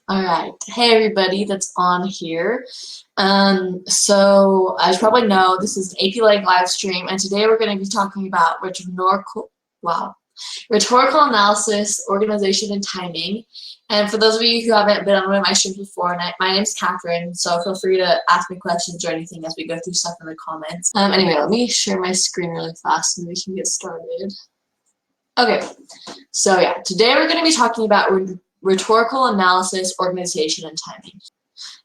All right. Hey, everybody that's on here. So as you probably know, this is an AP Lang live stream, and today we're going to be talking about rhetorical analysis, organization, and timing. And for those of you who haven't been on one of my streams before, my name's Catherine, so feel free to ask me questions or anything as we go through stuff in the comments. Anyway, let me share my screen really fast and we can get started. Okay, so yeah, today we're going to be talking about rhetorical analysis, organization, and timing.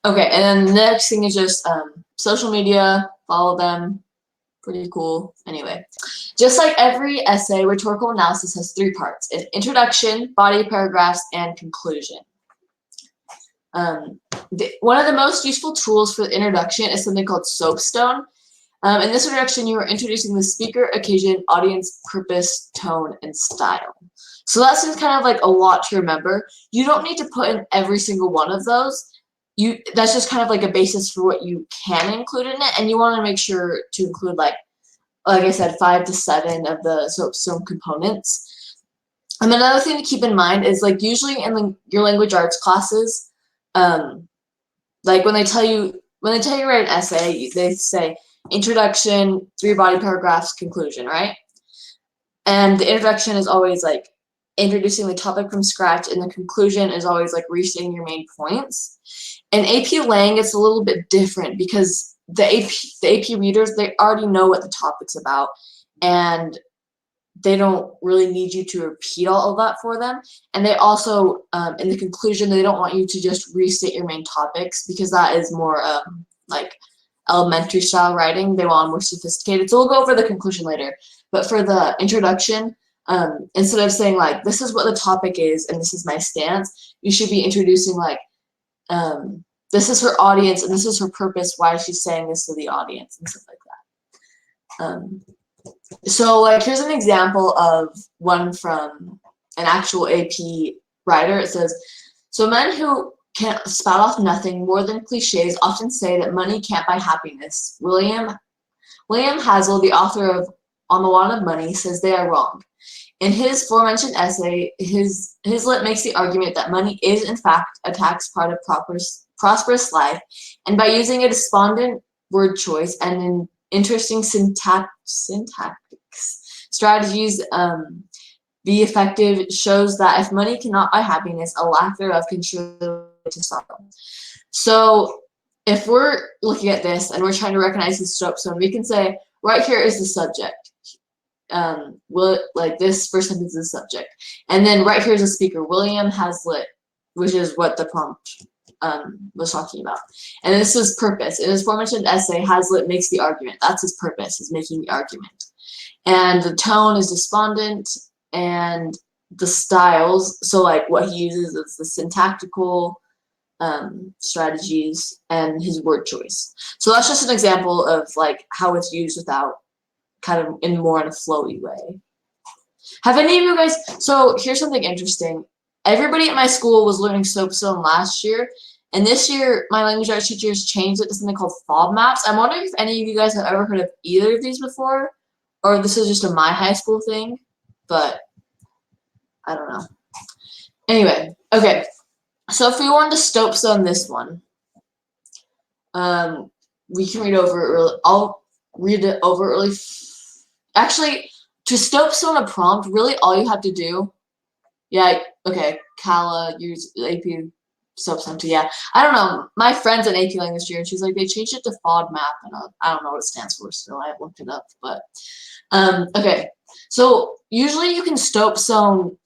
Okay, and then the next thing is just social media, follow them, pretty cool. Anyway, just like every essay, rhetorical analysis has three parts: an introduction, body paragraphs, and conclusion. One of the most useful tools for the introduction is something called SOAPSTone. In this introduction, you are introducing the speaker, occasion, audience, purpose, tone, and style. So that seems kind of like a lot to remember. You don't need to put in every single one of those. That's just kind of like a basis for what you can include in it, and you want to make sure to include like I said, 5 to 7 of the SOAPSTone components. And another thing to keep in mind is like usually in your language arts classes, like when they tell you to write an essay, they say introduction, 3 body paragraphs, conclusion, right? And the introduction is always like introducing the topic from scratch, and the conclusion is always like restating your main points. In AP Lang, it's a little bit different because the AP readers, they already know what the topic's about, and they don't really need you to repeat all of that for them. And they also, in the conclusion, they don't want you to just restate your main topics because that is more like elementary style writing. They want more sophisticated. So we'll go over the conclusion later. But for the introduction, instead of saying like, this is what the topic is and this is my stance, you should be introducing like, this is her audience and this is her purpose, why she's saying this to the audience and stuff like that. So like here's an example of one from an actual AP writer. It says, so men who can't spout off nothing more than cliches often say that money can't buy happiness. William Hazel, the author of On the Want of Money, says they are wrong. In his aforementioned essay, Hazlitt makes the argument that money is in fact a tax part of prosperous life, and by using a despondent word choice and an interesting syntactics strategies be effective, shows that if money cannot buy happiness, a lack thereof can surely lead to sorrow. So if we're looking at this and we're trying to recognize the SOAPSTone, we can say right here is the subject. Like this first sentence is the subject, and then right here is the speaker, William Hazlitt, which is what the prompt was talking about. And this is purpose. In his aforementioned essay, Hazlitt makes the argument. That's his purpose, is making the argument. And the tone is despondent, and the styles, so like what he uses is the syntactical strategies and his word choice. So that's just an example of like how it's used without kind of in a flowy way. Have any of you guys, so here's something interesting. Everybody at my school was learning SOAPSTone last year, and this year my language arts teachers changed it to something called fob maps. I'm wondering if any of you guys have ever heard of either of these before, or this is just a my high school thing, but I don't know. Anyway, okay. So if we wanted to SOAPSTone this one, we can read over it really. I'll read it over really. Actually, to SOAPSTone a prompt, really all you have to do, yeah, okay, Kala, use AP SOAPSTone too, yeah. I don't know, my friend's an AP Lang this year, and she's like, they changed it to FODMAP, and I don't know what it stands for still, I haven't looked it up, but, okay. So usually you can SOAPSTone,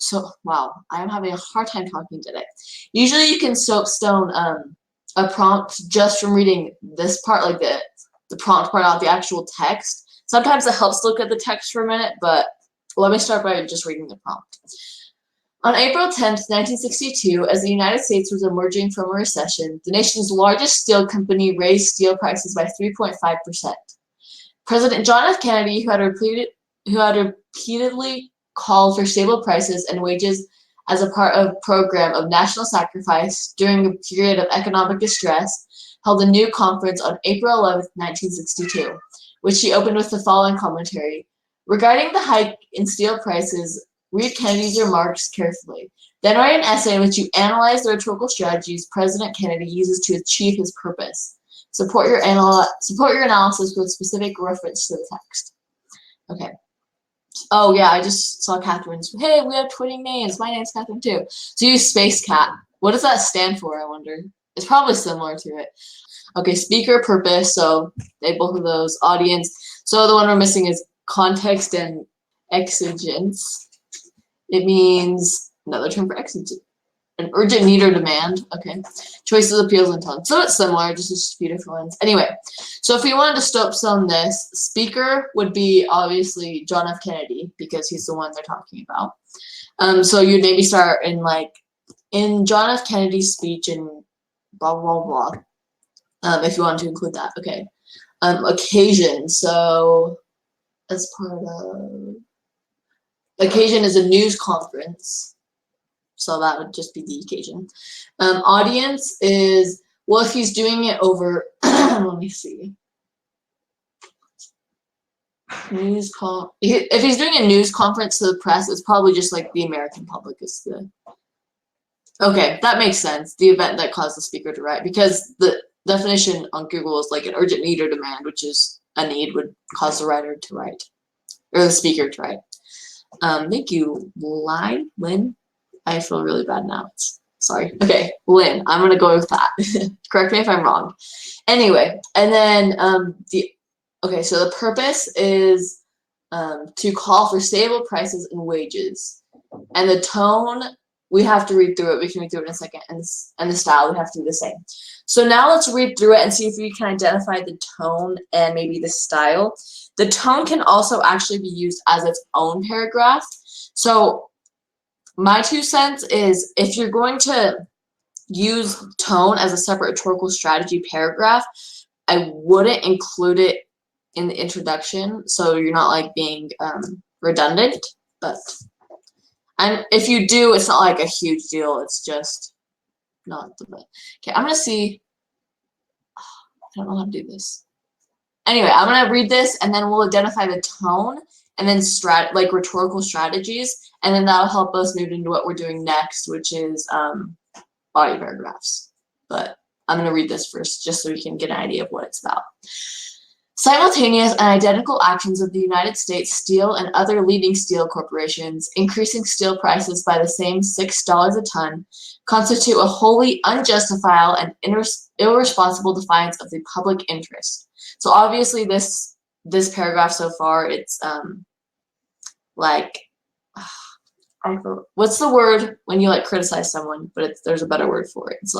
wow, I am having a hard time talking today. Usually you can SOAPSTone a prompt just from reading this part, like the prompt part out, the actual text. Sometimes it helps to look at the text for a minute, but let me start by just reading the prompt. On April 10th, 1962, as the United States was emerging from a recession, the nation's largest steel company raised steel prices by 3.5%. President John F. Kennedy, who had repeatedly called for stable prices and wages as a part of a program of national sacrifice during a period of economic distress, held a new conference on April 11th, 1962. Which she opened with the following commentary. Regarding the hike in steel prices, read Kennedy's remarks carefully. Then write an essay in which you analyze the rhetorical strategies President Kennedy uses to achieve his purpose. Support your analysis with specific reference to the text. Okay. Oh yeah, I just saw Catherine's. Hey, we have twinning names. My name's Catherine too. So use Space Cat. What does that stand for, I wonder? It's probably similar to it. Okay, speaker, purpose. So they both of those. Audience. So the one we're missing is context and exigence. It means another term for exigence. An urgent need or demand. Okay. Choices, appeals, and tone. So it's similar, just a few different ones. Anyway, so if you wanted to SOAPSTone this, speaker would be obviously John F. Kennedy because he's the one they're talking about. So you'd maybe start in John F. Kennedy's speech and blah, blah, blah. If you wanted to include that. Okay. Occasion. So as part of occasion is a news conference. So that would just be the occasion. Audience is, well, if he's doing it over, let me see. If he's doing a news conference to the press, it's probably just like the American public is the. Okay, that makes sense. The event that caused the speaker to write, because the definition on Google is like an urgent need or demand, which is a need would cause the writer to write, or the speaker to write. Thank you, Lynn. I feel really bad now. Sorry. Okay, Lynn, I'm gonna go with that. Correct me if I'm wrong. Anyway, and then so the purpose is to call for stable prices and wages. And the tone, we have to read through it. We can read through it in a second. And the style, we have to do the same. So now let's read through it and see if we can identify the tone and maybe the style. The tone can also actually be used as its own paragraph. So my 2 cents is if you're going to use tone as a separate rhetorical strategy paragraph, I wouldn't include it in the introduction, so you're not like being redundant. But if you do, it's not like a huge deal. It's just not the best. Okay, I'm gonna see. I don't know how to do this. Anyway, I'm gonna read this, and then we'll identify the tone, and then rhetorical strategies. And then that'll help us move into what we're doing next, which is body paragraphs. But I'm going to read this first just so we can get an idea of what it's about. Simultaneous and identical actions of the United States Steel and other leading steel corporations increasing steel prices by the same $6 a ton constitute a wholly unjustifiable and irresponsible defiance of the public interest. So obviously this paragraph so far, it's what's the word when you criticize someone, but there's a better word for it. It's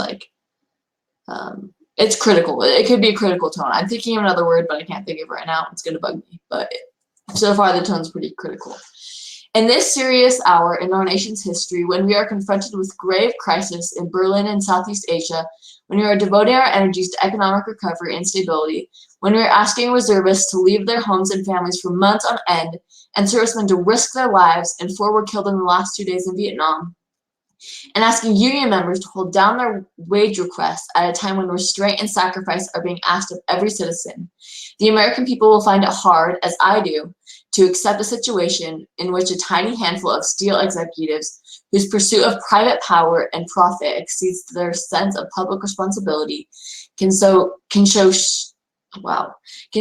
it's critical. It could be a critical tone. I'm thinking of another word, but I can't think of it right now. It's gonna bug me, but so far the tone's pretty critical. In this serious hour in our nation's history, when we are confronted with grave crisis in Berlin and Southeast Asia, when we are devoting our energies to economic recovery and stability, when we are asking reservists to leave their homes and families for months on end, and servicemen to risk their lives, and 4 were killed in the last 2 days in Vietnam, and asking union members to hold down their wage requests at a time when restraint and sacrifice are being asked of every citizen, the American people will find it hard, as I do, to accept a situation in which a tiny handful of steel executives whose pursuit of private power and profit exceeds their sense of public responsibility can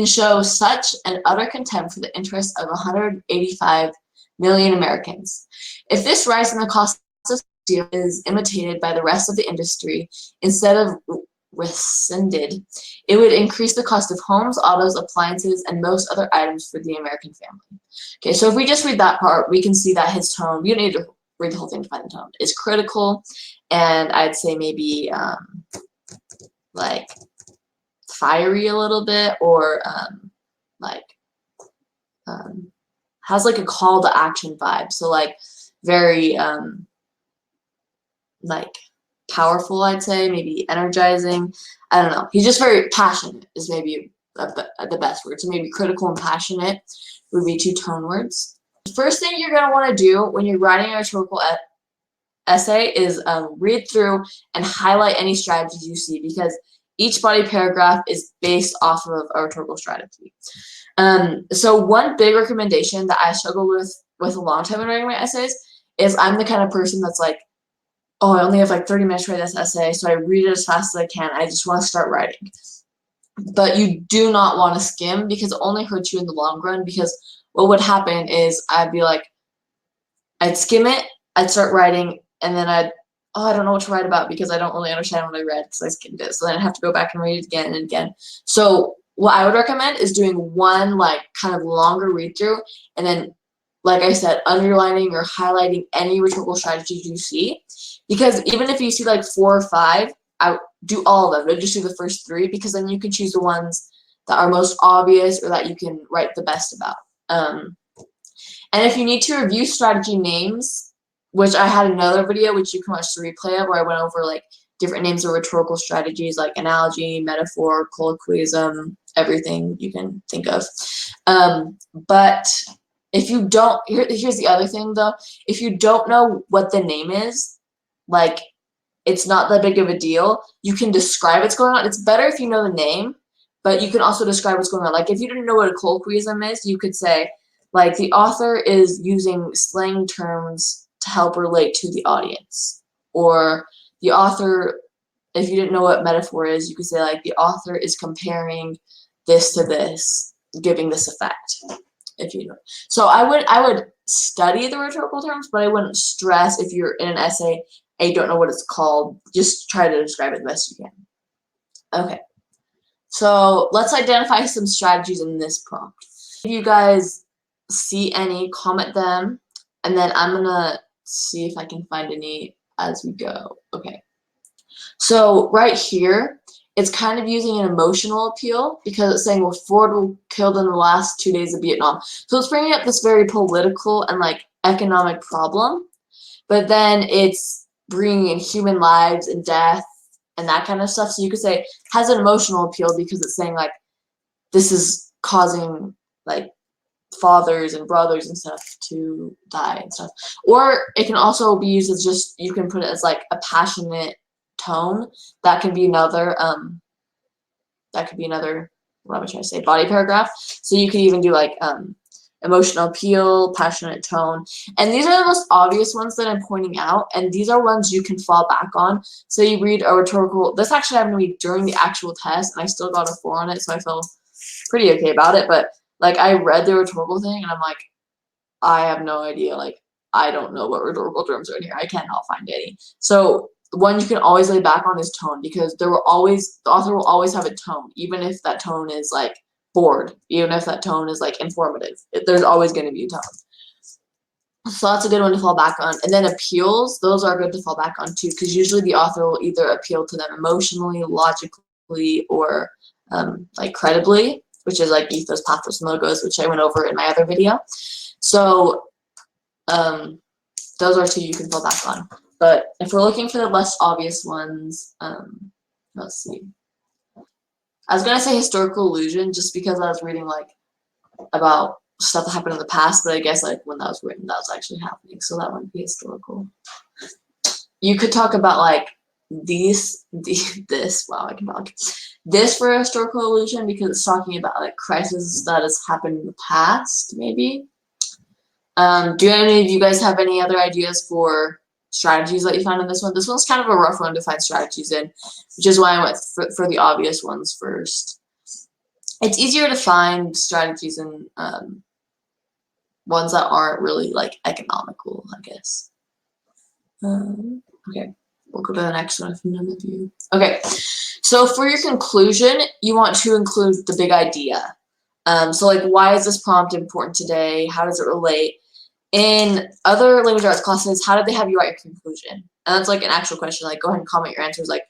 show such an utter contempt for the interests of 185 million Americans. If this rise in the cost of steel is imitated by the rest of the industry instead of rescinded, it would increase the cost of homes, autos, appliances, and most other items for the American family. Okay, so if we just read that part, we can see that his tone, you don't need to read the whole thing to find the tone, is critical, and I'd say maybe fiery a little bit, or has a call to action vibe. So very powerful, I'd say, maybe energizing. I don't know. He's just very passionate is maybe the best word. So maybe critical and passionate would be 2 tone words. The first thing you're going to want to do when you're writing a rhetorical essay is read through and highlight any strategies you see, because each body paragraph is based off of a rhetorical strategy. So one big recommendation that I struggled with a long time in writing my essays is I'm the kind of person that's oh, I only have like 30 minutes to write this essay, so I read it as fast as I can. I just want to start writing. But you do not want to skim because it only hurts you in the long run, because what would happen is I'd skim it, I'd start writing, and then I don't know what to write about because I don't really understand what I read because I skimmed it. So then I'd have to go back and read it again and again. So what I would recommend is doing one like kind of longer read through, and then, like I said, underlining or highlighting any rhetorical strategies you see. Because even if you see like 4 or 5, I do all of them. Don't just do the first 3, because then you can choose the ones that are most obvious or that you can write the best about. And if you need to review strategy names, which I had another video which you can watch the replay of, where I went over like different names of rhetorical strategies like analogy, metaphor, colloquialism, everything you can think of. But if you don't, here's the other thing though, if you don't know what the name is, like it's not that big of a deal. You can describe what's going on. It's better if you know the name, but you can also describe what's going on. Like if you didn't know what a colloquialism is, you could say, like, the author is using slang terms to help relate to the audience. Or the author, if you didn't know what metaphor is, you could say, like, the author is comparing this to this, giving this effect, if you know. So I would study the rhetorical terms, but I wouldn't stress if you're in an essay and you don't know what it's called. Just try to describe it the best you can. Okay. So let's identify some strategies in this prompt. If you guys see any, comment them, and then I'm gonna see if I can find any as we go. Okay. So right here, it's kind of using an emotional appeal because it's saying, well, Ford were killed in the last 2 days of Vietnam. So it's bringing up this very political and like economic problem, but then it's bringing in human lives and death and that kind of stuff. So you could say it has an emotional appeal because it's saying like this is causing like fathers and brothers and stuff to die and stuff. Or it can also be used as just, you can put it as like a passionate tone. That can be another what am I trying to say, body paragraph. So you can even do like emotional appeal, passionate tone. And these are the most obvious ones that I'm pointing out, and these are ones you can fall back on. So you read a rhetorical, this actually happened to me during the actual test, and I still got a 4 on it, so I feel pretty okay about it. But like I read the rhetorical thing and I'm like, I have no idea. Like I don't know what rhetorical terms are in here. I cannot find any. So one you can always lay back on is tone, because the author will always have a tone, even if that tone is like bored, even if that tone is like informative. There's always going to be a tone. So that's a good one to fall back on. And then appeals, those are good to fall back on too, because usually the author will either appeal to them emotionally, logically, or like credibly, which is like ethos, pathos, and logos, which I went over in my other video. So those are 2 you can fall back on. But if we're looking for the less obvious ones, let's see. I was going to say historical allusion just because I was reading like about stuff that happened in the past, but I guess like when that was written, that was actually happening. So that wouldn't be historical. You could talk about like this, wow, I can talk. This for a historical allusion because it's talking about like crises that has happened in the past, maybe. Do any of you guys have any other ideas for strategies that you found in this one? This one's kind of a rough one to find strategies in, which is why I went for the obvious ones first. It's easier to find strategies in ones that aren't really like economical, I guess. Okay, we'll go to the next one if none of you. Okay, so for your conclusion, you want to include the big idea. So like, why is this prompt important today? How does it relate? In other language arts classes, how did they have you write your conclusion? And that's like an actual question. Like, go ahead and comment your answers. Like,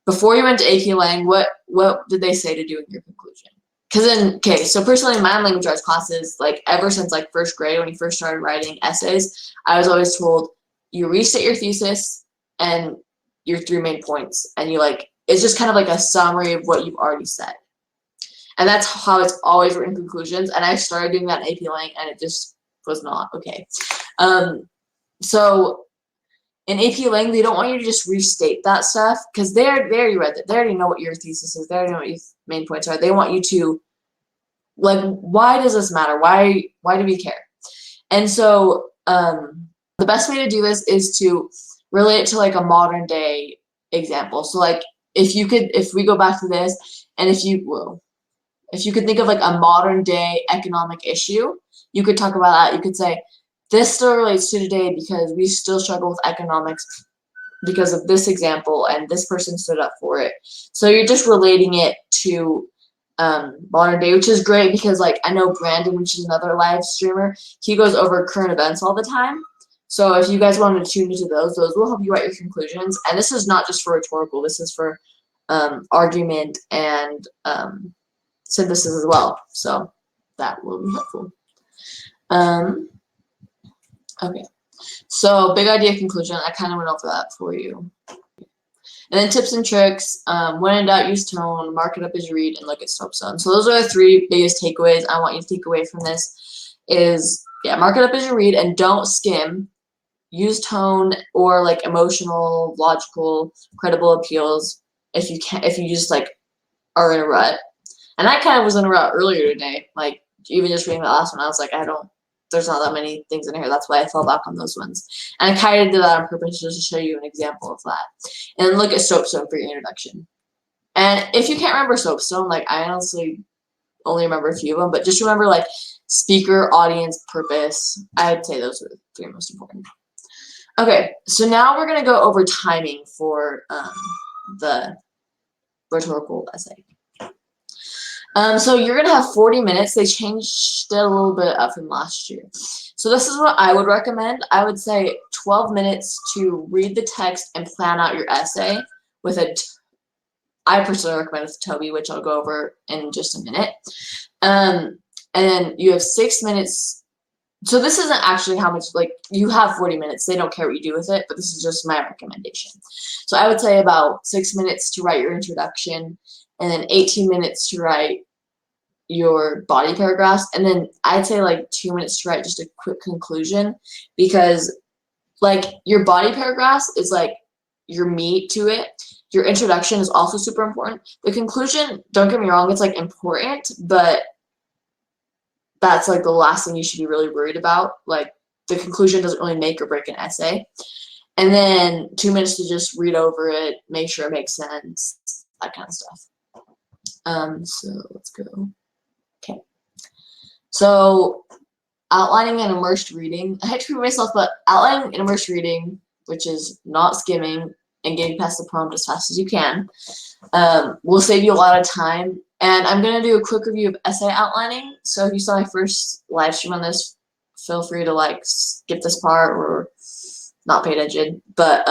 before you went to AP Lang, what did they say to do in your conclusion? Because so personally in my language arts classes, like ever since like 1st grade, when you first started writing essays, I was always told you restate your thesis and your 3 main points, and you like, it's just kind of like a summary of what you've already said. And that's how it's always written conclusions. And I started doing that in AP Lang, and it just was not okay. So in AP Lang, they don't want you to just restate that stuff because they already read that. They already know what your thesis is. They already know what your main points are. They want you to, like, why does this matter? Why do we care? And so the best way to do this is to relate it to like a modern day example. So like if we go back to this, and if you could think of like a modern day economic issue, you could talk about that. You could say, this still relates to today because we still struggle with economics because of this example, and this person stood up for it. So you're just relating it to modern day, which is great because like I know Brandon, which is another live streamer, he goes over current events all the time. So if you guys wanted to tune into those will help you write your conclusions. And this is not just for rhetorical, this is for argument and synthesis as well. So that will be helpful. Okay. So big idea, conclusion, I kind of went over that for you. And then tips and tricks, when in doubt, use tone, mark it up as you read, and look at SOAPSTone. So those are the 3 biggest takeaways I want you to take away from this is, yeah, mark it up as you read and don't skim. Use tone or like emotional, logical, credible appeals if you just like are in a rut. And I kind of was in a rut earlier today, like even just reading the last one, I was like, there's not that many things in here. That's why I fell back on those ones. And I kind of did that on purpose just to show you an example of that. And look at SOAPSTone for your introduction. And if you can't remember SOAPSTone, like I honestly only remember a few of them, but just remember like speaker, audience, purpose. I'd say those are the 3 most important. Okay, so now we're going to go over timing for the rhetorical essay. So you're going to have 40 minutes. They changed it a little bit up from last year. So this is what I would recommend. I would say 12 minutes to read the text and plan out your essay with I personally recommend with TOBI, which I'll go over in just a minute. And then you have 6 minutes. So this isn't actually how much, like you have 40 minutes. They don't care what you do with it, but this is just my recommendation. So I would say about 6 minutes to write your introduction, and then 18 minutes to write your body paragraphs, and then I'd say like 2 minutes to write just a quick conclusion, because like your body paragraphs is like your meat to it. Your introduction is also super important. The conclusion, don't get me wrong, it's like important, but that's like the last thing you should be really worried about. Like the conclusion doesn't really make or break an essay. And then 2 minutes to just read over it, make sure it makes sense, that kind of stuff. So let's go. Okay. So outlining an immersed reading. I had to repeat myself, but outlining an immersed reading, which is not skimming and getting past the prompt as fast as you can, will save you a lot of time. And I'm going to do a quick review of essay outlining. So if you saw my first live stream on this, feel free to like skip this part or not pay attention. But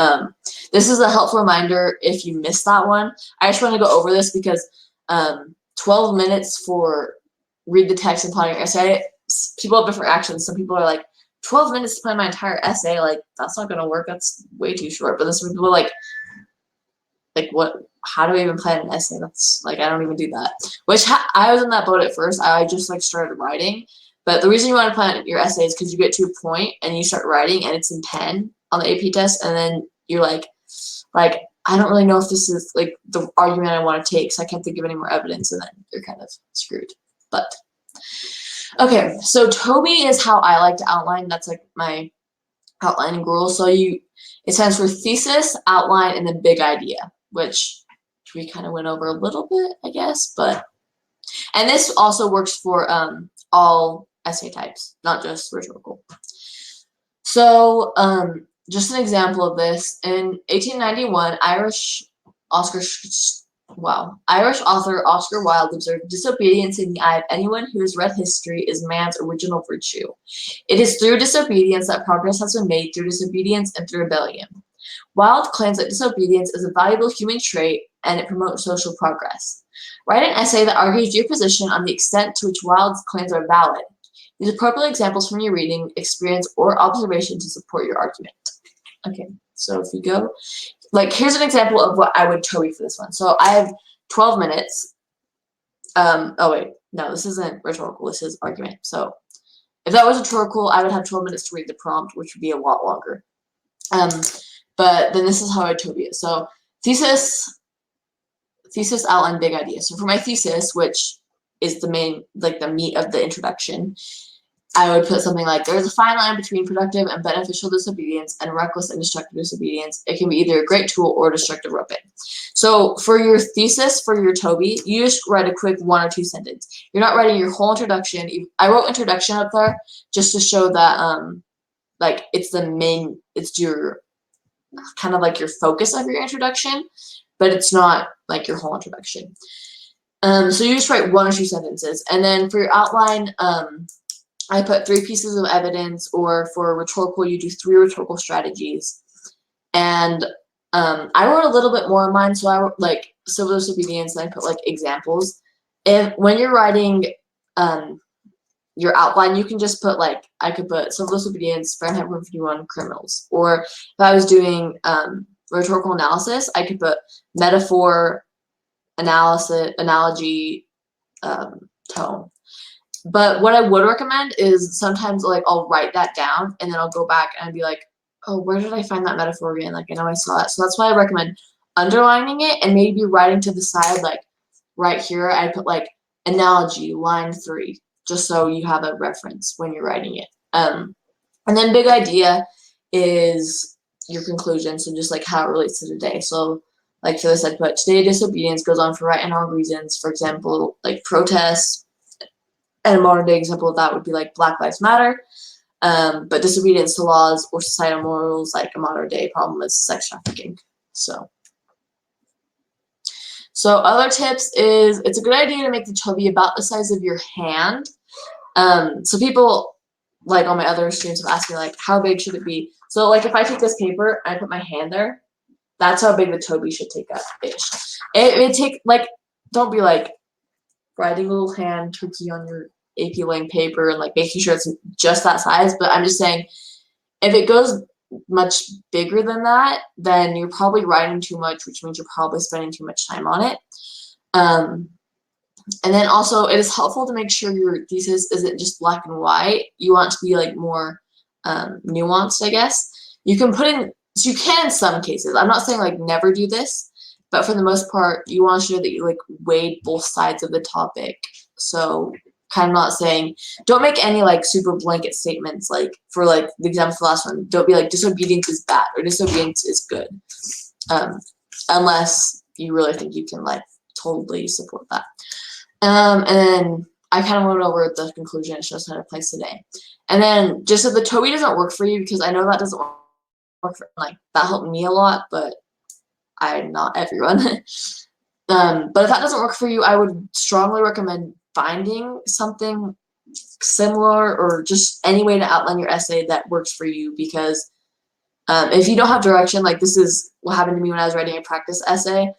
this is a helpful reminder if you missed that one. I just want to go over this because 12 minutes for read the text and plan your essay. People have different actions. Some people are like, 12 minutes to plan my entire essay, like that's not going to work. That's way too short. But then some people are like what? How do I even plan an essay? That's like, I don't even do that. Which I was in that boat at first. I just like started writing. But the reason you want to plan your essay is because you get to a point and you start writing and it's in pen on the AP test, and then you're like I don't really know if this is like the argument I want to take, so I can't think of any more evidence, and then you're kind of screwed. But okay, so TOBI is how I like to outline. That's like my outlining rule. So it stands for thesis, outline, and then big idea, which we kind of went over a little bit, I guess. And this also works for all essay types, not just rhetorical. So just an example of this, in 1891, Irish author Oscar Wilde observed, disobedience in the eye of anyone who has read history is man's original virtue. It is through disobedience that progress has been made, through disobedience and through rebellion. Wilde claims that disobedience is a valuable human trait and it promotes social progress. Write an essay that argues your position on the extent to which Wilde's claims are valid. Use appropriate examples from your reading, experience, or observation to support your argument. Okay, so if you go, like, here's an example of what I would TOBI for this one. So I have 12 minutes. Oh wait, no, this isn't rhetorical, this is argument. So if that was rhetorical, I would have 12 minutes to read the prompt, which would be a lot longer. But then this is how I TOBI it. So thesis, outline, big idea. So for my thesis, which is the main, like the meat of the introduction, I would put something like, there's a fine line between productive and beneficial disobedience and reckless and destructive disobedience. It can be either a great tool or a destructive weapon. So for your thesis, for your TOBI, you just write a quick 1 or 2 sentence. You're not writing your whole introduction. I wrote introduction up there just to show that like it's your kind of like your focus of your introduction, but it's not like your whole introduction. So you just write 1 or 2 sentences, and then for your outline, I put 3 pieces of evidence, or for rhetorical, you do 3 rhetorical strategies. And I wrote a little bit more in mine, so I wrote like civil disobedience, and I put like examples. When you're writing your outline, you can just put like, I could put civil disobedience, Fahrenheit 151, criminals. Or if I was doing rhetorical analysis, I could put metaphor, analysis, analogy, tone. But what I would recommend is sometimes like I'll write that down and then I'll go back and be like, oh, where did I find that metaphor again? Like, I know I saw it. So that's why I recommend underlining it and maybe writing to the side, like right here, I put like analogy, line 3, just so you have a reference when you're writing it. And then big idea is your conclusion. So just like how it relates to today. So like for this, I'd put today disobedience goes on for right and wrong reasons. For example, like protests. And a modern day example of that would be like Black Lives Matter. But disobedience to laws or societal morals, like a modern day problem, is sex trafficking. So other tips is, it's a good idea to make the TOBI about the size of your hand. So people, like all my other students, have asked me like, how big should it be? So like if I take this paper and I put my hand there, that's how big the TOBI should take up ish. It take like, don't be like writing a little hand turkey on your AP Lang paper and like making sure it's just that size. But I'm just saying, if it goes much bigger than that, then you're probably writing too much, which means you're probably spending too much time on it. And then also, it is helpful to make sure your thesis isn't just black and white. You want to be like more nuanced, I guess. You can put in, so you can in some cases. I'm not saying like never do this, but for the most part, you want to show that you like weighed both sides of the topic. So kind of not saying, don't make any like super blanket statements, like for like the example for the last one, don't be like disobedience is bad or disobedience is good, unless you really think you can like totally support that. And then I kind of went over the conclusion. It shows how to place today. And then just if the TOBI doesn't work for you, because I know that doesn't work for, like, that helped me a lot, but I'm not everyone. But if that doesn't work for you, I would strongly recommend finding something similar or just any way to outline your essay that works for you, because if you don't have direction, like this is what happened to me when I was writing a practice essay,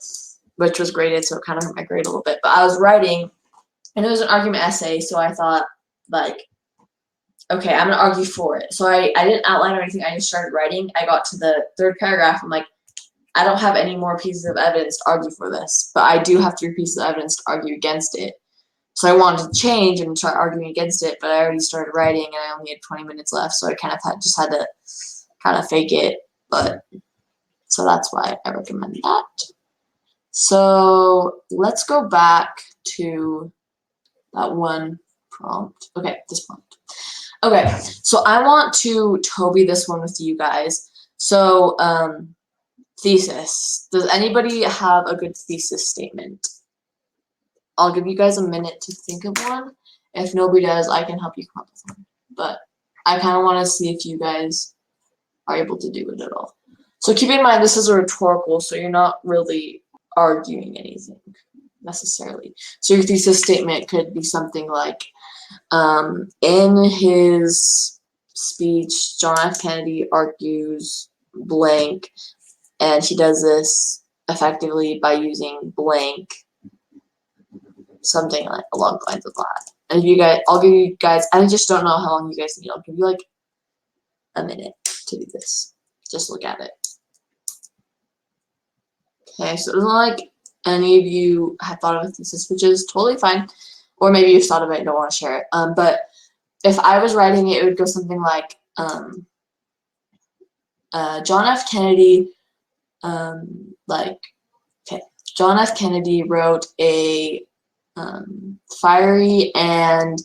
which was graded, so it kind of hurt my grade a little bit. But I was writing, and it was an argument essay, so I thought, like, okay, I'm going to argue for it. So I didn't outline or anything. I just started writing. I got to the 3rd paragraph. I'm like, I don't have any more pieces of evidence to argue for this, but I do have 3 pieces of evidence to argue against it. So I wanted to change and start arguing against it, but I already started writing and I only had 20 minutes left, so I kind of just had to kind of fake it. But so that's why I recommend that. So let's go back to that one prompt. Okay, this prompt. Okay, so I want to TOBI this one with you guys. So thesis. Does anybody have a good thesis statement? I'll give you guys a minute to think of one. If nobody does, I can help you come up with one. But I kind of want to see if you guys are able to do it at all. So keep in mind, this is a rhetorical, so you're not really arguing anything necessarily. So your thesis statement could be something like, in his speech, John F. Kennedy argues blank, and he does this effectively by using blank, something like along the lines of that. And if you guys, I'll give you guys, I just don't know how long you guys need. I'll give you like a minute to do this. Just look at it. Okay, so it doesn't like any of you have thought of a thesis, which is totally fine. Or maybe you've thought of it and don't want to share it. But if I was writing it, it would go something like, John F. Kennedy, John F. Kennedy wrote a fiery and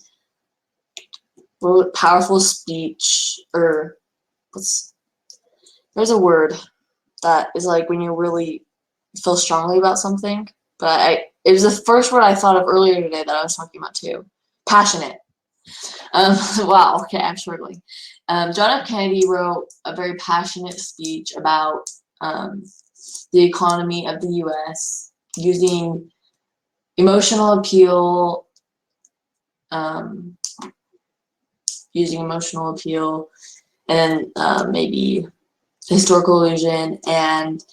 powerful speech, or there's a word that is like when you really feel strongly about something, but it was the first word I thought of earlier today that I was talking about too. Passionate. Wow, okay, I'm struggling. John F. Kennedy wrote a very passionate speech about the economy of the U.S. using emotional appeal, and maybe historical illusion, and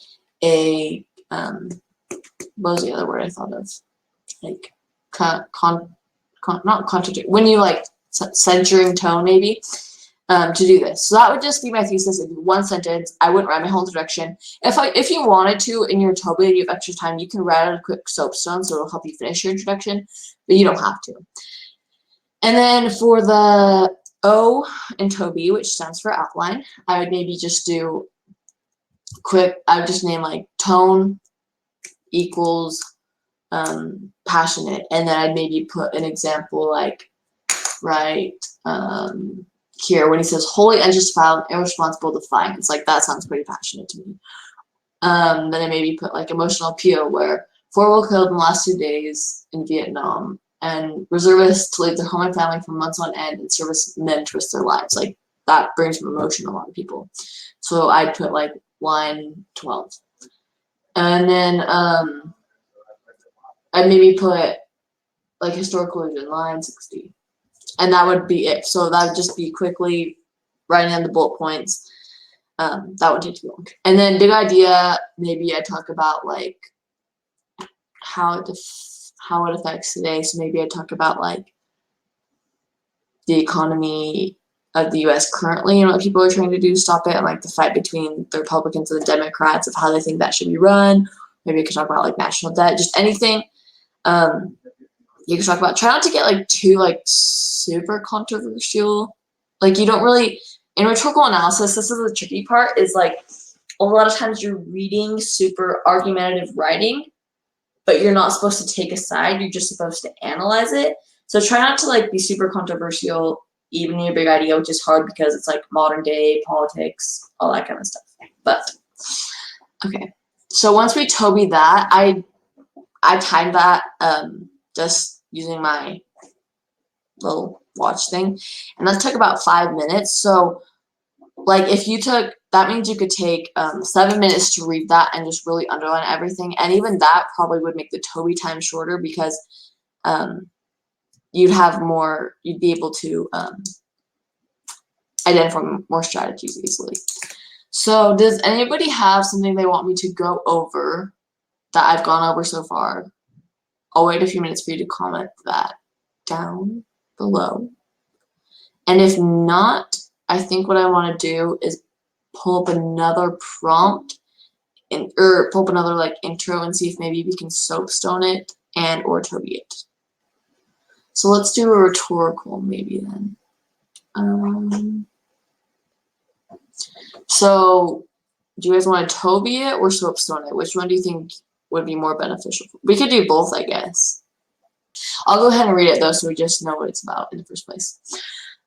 a what was the other word I thought of? Like not contradict, when you like censoring tone, maybe, to do this. So that would just be my thesis in one sentence. I wouldn't write my whole introduction. If you wanted to, in your TOBI and you have extra time, you can write out a quick SOAPSTone, so it'll help you finish your introduction, but you don't have to. And then for the O in TOBI, which stands for outline, I would maybe just do I would just name like tone equals passionate, and then I'd maybe put an example like here when he says wholly unjustified, irresponsible defiance, like that sounds pretty passionate to me. Then I maybe put like emotional appeal, where 4 were killed in the last 2 days in Vietnam, and reservists to leave their home and family for months on end, and servicemen twist their lives. Like that brings some emotion to a lot of people. So I'd put like line 12. And then I'd maybe put like historical illusion, line 60. And that would be it. So that would just be quickly writing in the bullet points. That would take too long. And then big idea, maybe I talk about like how it affects today. So maybe I talk about like the economy of the U.S. currently and what people are trying to do to stop it, and like the fight between the Republicans and the Democrats of how they think that should be run. Maybe I could talk about like national debt, just anything. You can talk about, try not to get like too like super controversial. Like you don't really, in rhetorical analysis, this is the tricky part, is like a lot of times you're reading super argumentative writing, but you're not supposed to take a side, you're just supposed to analyze it. So try not to like be super controversial, even in your big idea, which is hard because it's like modern day politics, all that kind of stuff. But okay, so once we TOBI that, I timed that just using my little watch thing, and that took about 5 minutes. So like if you took, that means you could take 7 minutes to read that and just really underline everything, and even that probably would make the TOBI time shorter because you'd be able to identify more strategies easily. So does anybody have something they want me to go over that I've gone over so far? I'll wait a few minutes for you to comment that down below. And if not, I think what I want to do is pull up another prompt or pull up another like intro and see if maybe we can SOAPSTone it and or TOBI it. So let's do a rhetorical maybe then. So do you guys want to TOBI it or SOAPSTone it? Which one do you think would be more beneficial? We could do both, I guess. I'll go ahead and read it though, so we just know what it's about in the first place.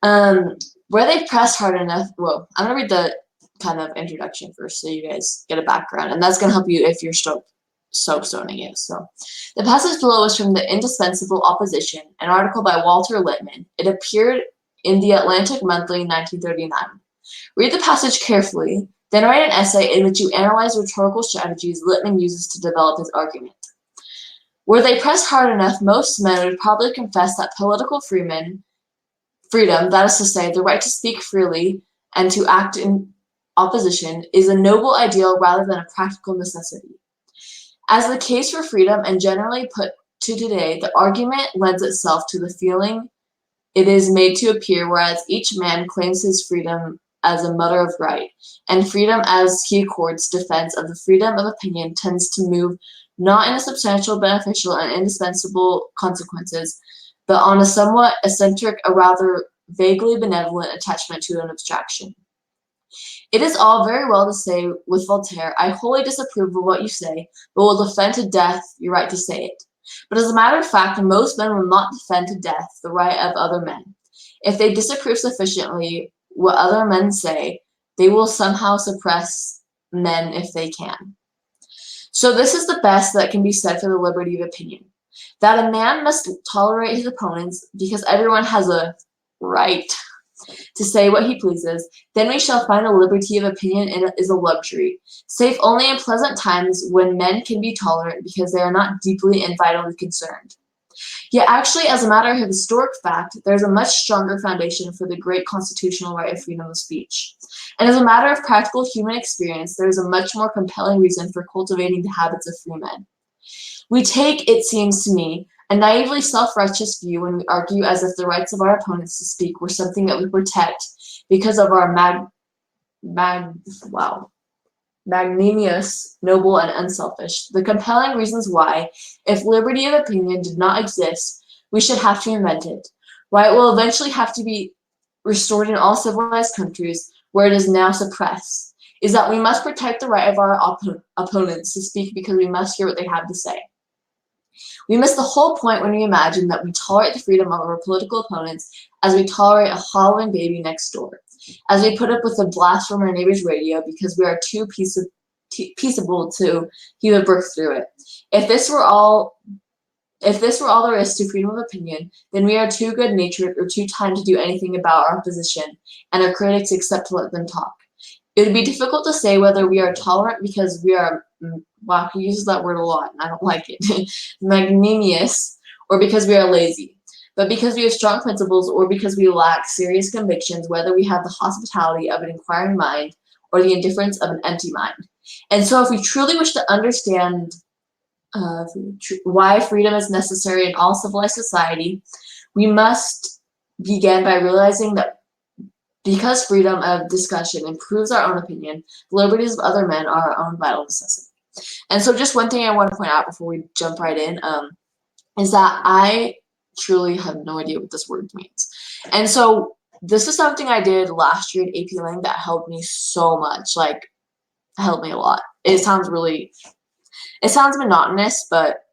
Where they pressed hard enough. Well, I'm gonna read the kind of introduction first, so you guys get a background, and that's gonna help you if you're SOAPSTONing it. So, the passage below is from the Indispensable Opposition, an article by Walter Lippmann. It appeared in the Atlantic Monthly in 1939. Read the passage carefully, then write an essay in which you analyze rhetorical strategies Lippmann uses to develop his argument. Were they pressed hard enough, most men would probably confess that political freedom, that is to say, the right to speak freely and to act in opposition, is a noble ideal rather than a practical necessity. As the case for freedom and generally put to today, the argument lends itself to the feeling it is made to appear, whereas each man claims his freedom as a matter of right, and freedom as he accords defense of the freedom of opinion tends to move not in a substantial, beneficial, and indispensable consequences, but on a somewhat eccentric, a rather vaguely benevolent attachment to an abstraction. It is all very well to say with Voltaire, I wholly disapprove of what you say, but will defend to death your right to say it. But as a matter of fact, most men will not defend to death the right of other men. If they disapprove sufficiently what other men say, they will somehow suppress men if they can. So this is the best that can be said for the liberty of opinion, that a man must tolerate his opponents because everyone has a right to say what he pleases. Then we shall find the liberty of opinion is a luxury, safe only in pleasant times when men can be tolerant because they are not deeply and vitally concerned. Yet actually, as a matter of historic fact, there is a much stronger foundation for the great constitutional right of freedom of speech. And as a matter of practical human experience, there is a much more compelling reason for cultivating the habits of free men. We take, it seems to me, a naively self-righteous view when we argue as if the rights of our opponents to speak were something that we protect because of our magnanimous, noble, and unselfish. The compelling reasons why, if liberty of opinion did not exist, we should have to invent it, why it will eventually have to be restored in all civilized countries where it is now suppressed, is that we must protect the right of our opponents to speak because we must hear what they have to say. We miss the whole point when we imagine that we tolerate the freedom of our political opponents as we tolerate a hollowing baby next door, as we put up with a blast from our neighbor's radio because we are too peaceable to give birth through it. If this were all there is to freedom of opinion, then we are too good-natured or too timed to do anything about our opposition, and our critics accept to let them talk. It would be difficult to say whether we are tolerant because we are, wow, he uses that word a lot, and I don't like it, magnanimous, or because we are lazy. But because we have strong principles or because we lack serious convictions, whether we have the hospitality of an inquiring mind or the indifference of an empty mind. And so if we truly wish to understand why freedom is necessary in all civilized society, we must begin by realizing that because freedom of discussion improves our own opinion, the liberties of other men are our own vital necessity. And so just one thing I want to point out before we jump right in is that I truly have no idea what this word means. And so this is something I did last year at AP Lang that helped me so much, like helped me a lot. It sounds monotonous, but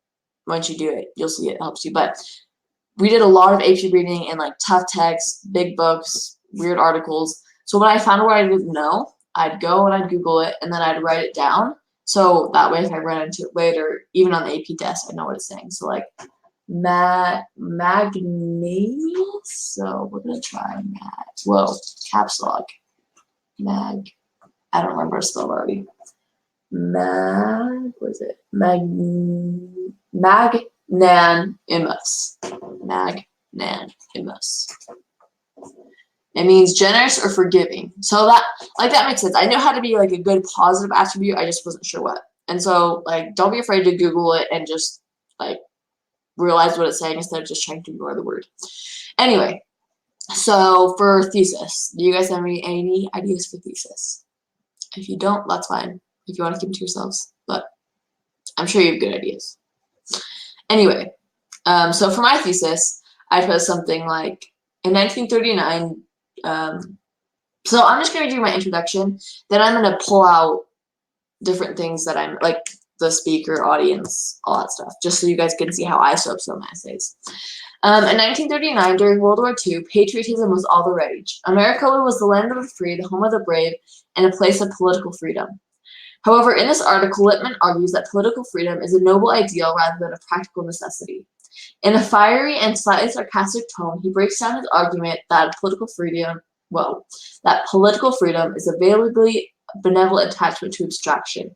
once you do it, you'll see it helps you. But we did a lot of AP reading and like tough text, big books, weird articles. So when I found a word I didn't know, I'd go and I'd Google it and then I'd write it down. So that way if I ran into it later, even on the AP desk, I know what it's saying. So like magnesium. So we're gonna try caps lock. I don't remember a spell already. What is it? Magnanimous. Magnanimous. It means generous or forgiving. So that makes sense. I know how to be like a good positive attribute. I just wasn't sure what. And so like, don't be afraid to Google it and just like realize what it's saying instead of just trying to ignore the word. Anyway, so for thesis, do you guys have any ideas for thesis? If you don't, that's fine. If you want to keep it to yourselves, but I'm sure you have good ideas. Anyway, so for my thesis, I put something like in 1939. So I'm just going to do my introduction. Then I'm going to pull out different things that I'm like the speaker, audience, all that stuff, just so you guys can see how I SOAPSTone my essays. In 1939, during World War II, patriotism was all the rage. America was the land of the free, the home of the brave, and a place of political freedom. However, in this article, Lippmann argues that political freedom is a noble ideal rather than a practical necessity. In a fiery and slightly sarcastic tone, he breaks down his argument that political freedom is a vaguely benevolent attachment to abstraction.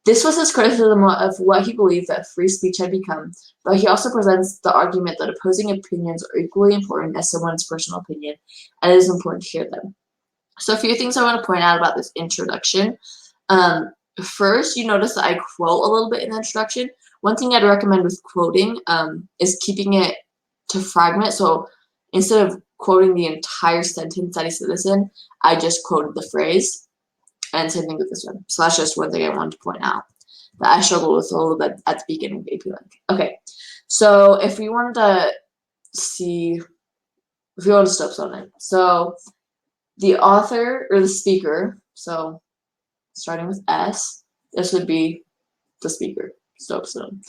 This was his criticism of what he believed that free speech had become, but he also presents the argument that opposing opinions are equally important as someone's personal opinion, and it is important to hear them. So a few things I want to point out about this introduction. First, you notice that I quote a little bit in the introduction. One thing I'd recommend with quoting is keeping it to fragment. So instead of quoting the entire sentence that he said this in, I just quoted the phrase. And same thing with this one. So that's just one thing I wanted to point out that I struggled with a little bit at the beginning of AP Link. Okay, so if we wanted to stop on it. So the author or the speaker, so starting with S, this would be the speaker. SOAPSTone.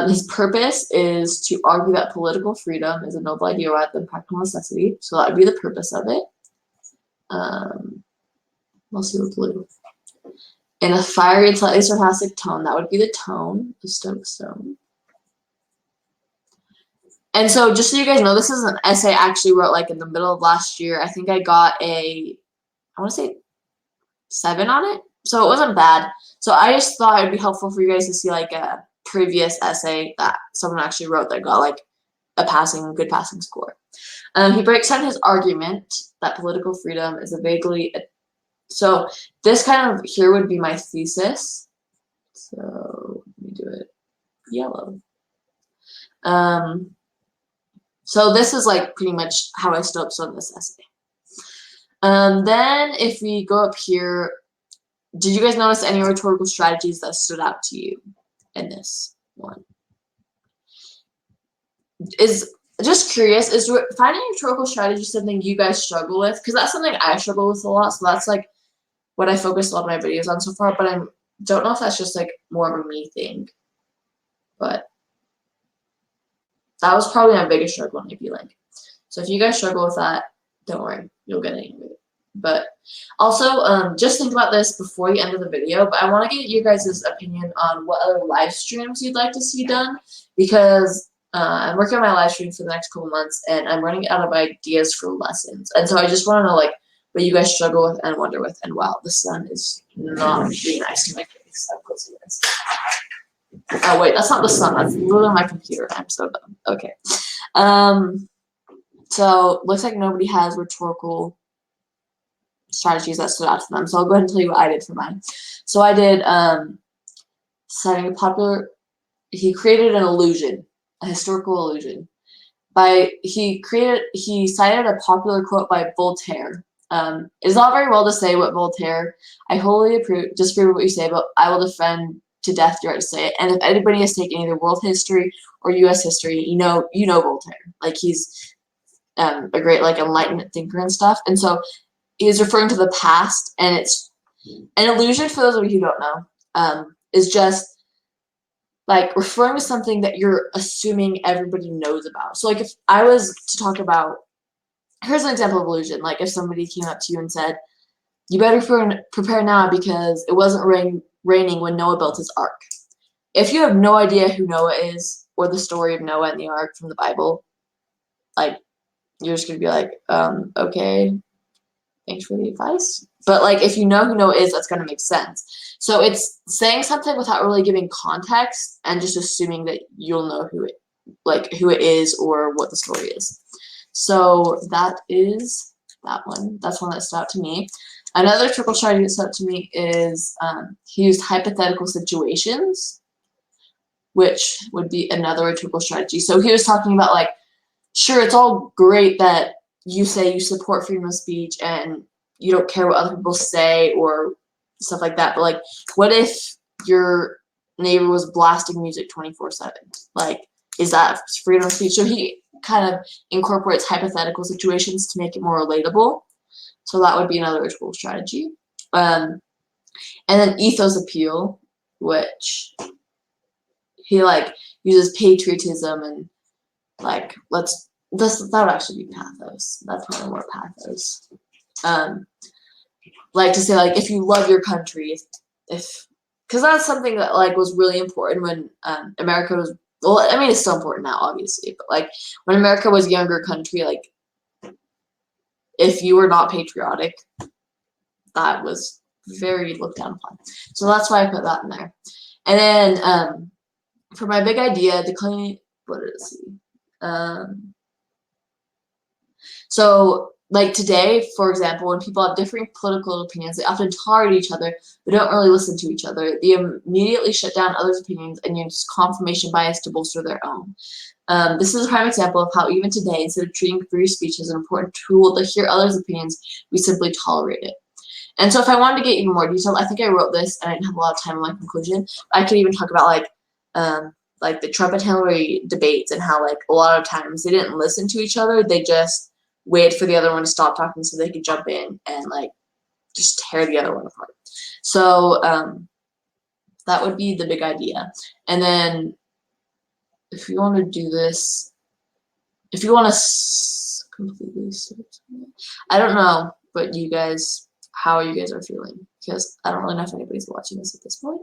His purpose is to argue that political freedom is a noble idea rather than practical necessity. So that would be the purpose of it. Mostly with blue. In a fiery and slightly sarcastic tone, that would be the tone of SOAPSTone. And so just so you guys know, this is an essay I actually wrote like in the middle of last year. I think I got I want to say 7 on it. So it wasn't bad. So I just thought it'd be helpful for you guys to see like a previous essay that someone actually wrote that got like a good passing score. He breaks down his argument that political freedom is a vaguely, so this kind of here would be my thesis. So let me do it yellow. So this is like pretty much how I SOAPSTone this essay. Then if we go up here, did you guys notice any rhetorical strategies that stood out to you in this one? Just curious, is finding rhetorical strategy something you guys struggle with? Because that's something I struggle with a lot. So that's like what I focused a lot of my videos on so far. But I don't know if that's just like more of a me thing. But that was probably my biggest struggle, I feel like. So if you guys struggle with that, don't worry, you'll get it. But also, just think about this before the end of the video. But I want to get you guys' opinion on what other live streams you'd like to see done, because I'm working on my live stream for the next couple months, and I'm running out of ideas for lessons. And so I just want to know like what you guys struggle with and wonder with. And wow, the sun is not being nice to my face. I'm closing this. Oh wait, that's not the sun. That's literally my computer. I'm so dumb. Okay. So looks like nobody has rhetorical strategies that stood out to them. So I'll go ahead and tell you what I did for mine. So I did citing a popular. He created an illusion, a historical illusion. He cited a popular quote by Voltaire. It's not very well to say what Voltaire. I wholly disagree with what you say, but I will defend to death your right to say it. And if anybody has taken either world history or U.S. history, you know Voltaire. Like he's a great like Enlightenment thinker and stuff. And so he's referring to the past, and it's an illusion. For those of you who don't know, is just like referring to something that you're assuming everybody knows about. So like if I was to talk about, here's an example of illusion. Like if somebody came up to you and said, you better prepare now because it wasn't raining when Noah built his ark. If you have no idea who Noah is or the story of Noah and the ark from the Bible, like you're just gonna be like, okay, thanks for the advice. But like if you know who Noah is, that's gonna make sense. So it's saying something without really giving context and just assuming that you'll know who it is or what the story is. So that is that one. That's one that stood out to me. Another triple strategy that stood out to me is he used hypothetical situations, which would be another rhetorical strategy. So he was talking about like, sure, it's all great that you say you support freedom of speech and you don't care what other people say or stuff like that. But like, what if your neighbor was blasting music 24/7? Like, is that freedom of speech? So he kind of incorporates hypothetical situations to make it more relatable. So that would be another rhetorical strategy. And then ethos appeal, which he like uses patriotism and like that would actually be pathos. That's probably more pathos. Like to say like if you love your country, because that's something that like was really important when America was, well, I mean it's still important now obviously, but like when America was a younger country, like if you were not patriotic, that was very looked down upon. So that's why I put that in there. And then for my big idea, declining, what did it see? So like today, for example, when people have different political opinions, they often target each other, but don't really listen to each other. They immediately shut down others' opinions and use confirmation bias to bolster their own. This is a prime example of how even today, instead of treating free speech as an important tool to hear others' opinions, we simply tolerate it. And so if I wanted to get even more detailed, I think I wrote this and I didn't have a lot of time in my conclusion. I could even talk about like the Trump and Hillary debates and how like a lot of times they didn't listen to each other. They just waited for the other one to stop talking so they could jump in and like just tear the other one apart. So That would be the big idea. And then if you want to do this, if you want to completely, I don't know, but you guys, how you guys are feeling, because I don't really know if anybody's watching this at this point,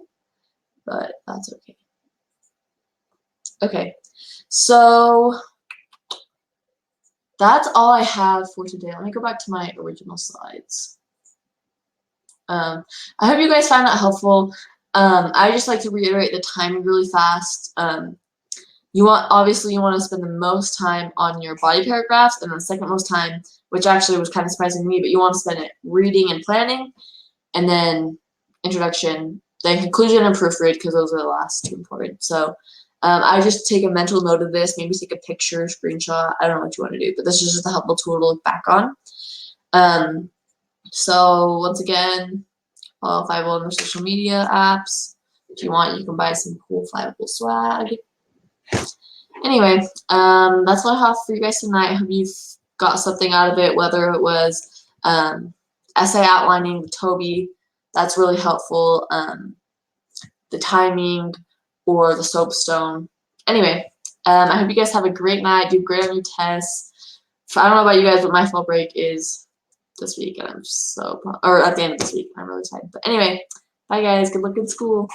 but that's okay. Okay, so that's all I have for today. Let me go back to my original slides. I hope you guys find that helpful. I just like to reiterate the timing really fast. Obviously you want to spend the most time on your body paragraphs, and the second most time, which actually was kind of surprising to me, but you want to spend it reading and planning, and then introduction, then conclusion and proofread, because those are the last two important. So I just take a mental note of this, maybe take a picture, screenshot, I don't know what you want to do, but this is just a helpful tool to look back on. So once again, follow Fiveable on their social media apps. If you want, you can buy some cool Fiveable swag. Anyway, that's what I have for you guys tonight. I hope you've got something out of it, whether it was essay outlining the TOBI, that's really helpful, the timing, or the SOAPSTone. Anyway, I hope you guys have a great night, do great on your tests. I don't know about you guys, but my fall break is this week, and I'm so, or at the end of this week, I'm really excited. But anyway, bye guys, good luck in school.